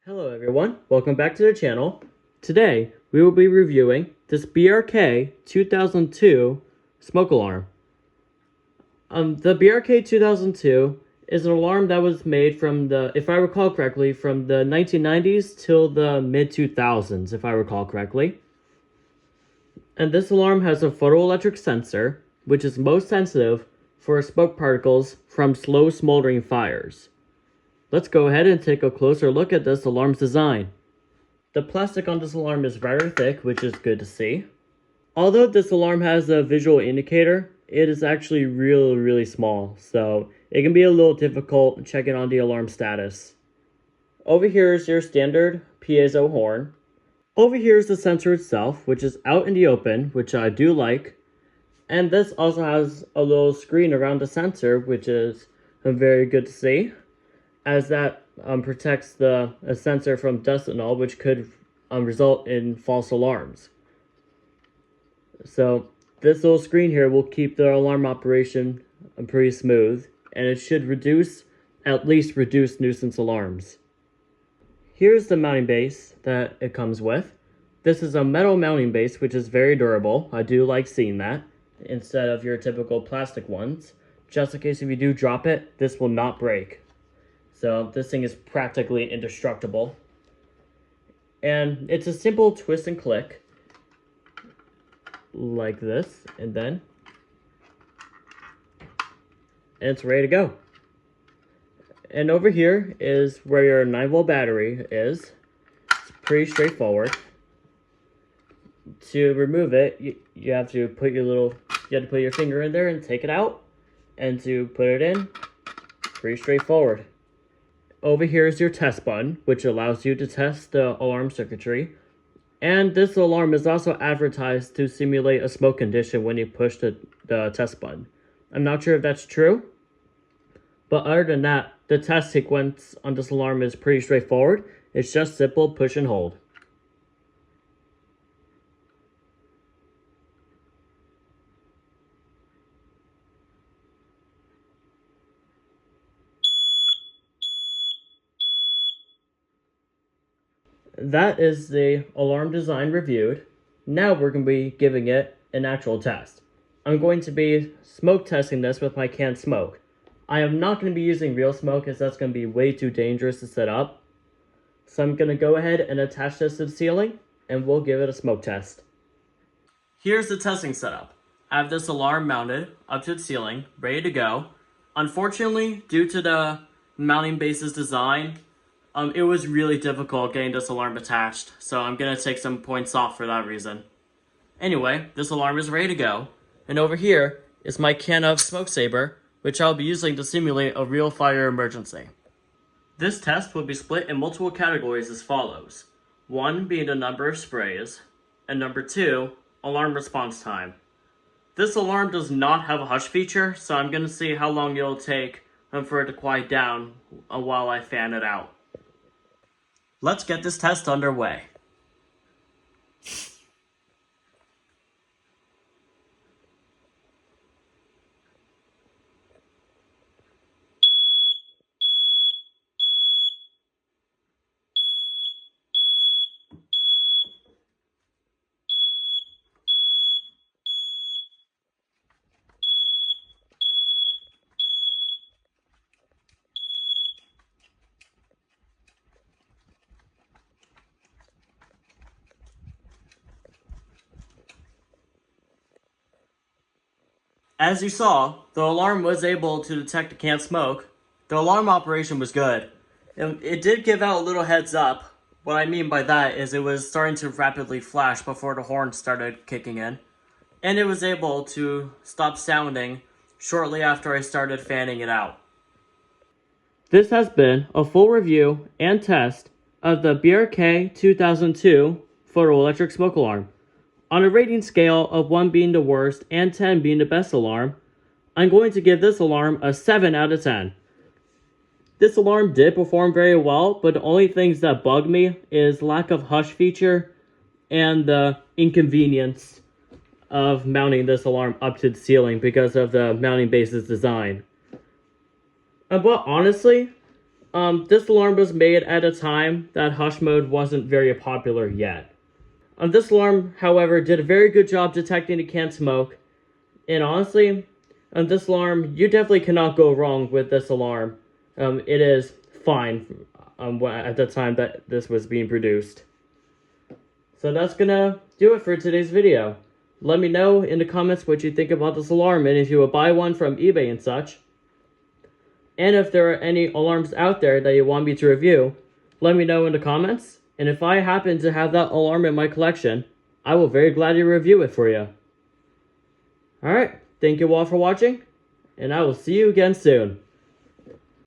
Hello everyone, welcome back to the channel. Today, we will be reviewing this BRK 2002 smoke alarm. The BRK 2002 is an alarm that was made from if I recall correctly, from the 1990s till the mid-2000s, if I recall correctly. And this alarm has a photoelectric sensor, which is most sensitive for smoke particles from slow smoldering fires. Let's go ahead and take a closer look at this alarm's design. The plastic on this alarm is rather thick, which is good to see. Although this alarm has a visual indicator, it is actually really small, so it can be a little difficult checking on the alarm status. Over here is your standard piezo horn. Over here is the sensor itself, which is out in the open, which I do like. And this also has a little screen around the sensor, which is very good to see, as that protects the sensor from dust and all, which could result in false alarms. So this little screen here will keep the alarm operation pretty smooth, and it should at least reduce nuisance alarms. Here's the mounting base that it comes with. This is a metal mounting base, which is very durable. I do like seeing that, instead of your typical plastic ones. Just in case if you do drop it, this will not break. So this thing is practically indestructible. And it's a simple twist and click, like this, and it's ready to go. And over here is where your 9-volt battery is. It's pretty straightforward. To remove it, you have to put your finger in there and take it out. And to put it in, pretty straightforward. Over here is your test button, which allows you to test the alarm circuitry. And this alarm is also advertised to simulate a smoke condition when you push the test button. I'm not sure if that's true, but other than that, the test sequence on this alarm is pretty straightforward. It's just simple push and hold. That is the alarm design reviewed. Now we're going to be giving it an actual test. I'm going to be smoke testing this with my canned smoke. I am not going to be using real smoke, as that's going to be way too dangerous to set up. So I'm going to go ahead and attach this to the ceiling, and we'll give it a smoke test. Here's the testing setup. I have this alarm mounted up to the ceiling, ready to go. Unfortunately, due to the mounting base's design, it was really difficult getting this alarm attached, so I'm going to take some points off for that reason. Anyway, this alarm is ready to go, and over here is my can of smoke saber, which I'll be using to simulate a real fire emergency. This test will be split in multiple categories as follows. 1 being the number of sprays, and number 2, alarm response time. This alarm does not have a hush feature, so I'm going to see how long it'll take for it to quiet down while I fan it out. Let's get this test underway. As you saw, the alarm was able to detect the canned smoke. The alarm operation was good. It did give out a little heads up. What I mean by that is it was starting to rapidly flash before the horn started kicking in. And it was able to stop sounding shortly after I started fanning it out. This has been a full review and test of the BRK 2002 photoelectric smoke alarm. On a rating scale of 1 being the worst and 10 being the best alarm, I'm going to give this alarm a 7 out of 10. This alarm did perform very well, but the only things that bug me is lack of hush feature and the inconvenience of mounting this alarm up to the ceiling because of the mounting base's design. But honestly, This alarm was made at a time that hush mode wasn't very popular yet. This alarm, however, did a very good job detecting the canned smoke, and honestly, this alarm, you definitely cannot go wrong with this alarm. It is fine at the time that this was being produced. So that's gonna do it for today's video. Let me know in the comments what you think about this alarm and if you would buy one from eBay and such. And if there are any alarms out there that you want me to review, let me know in the comments. And if I happen to have that alarm in my collection, I will very gladly review it for you. Alright, thank you all for watching, and I will see you again soon.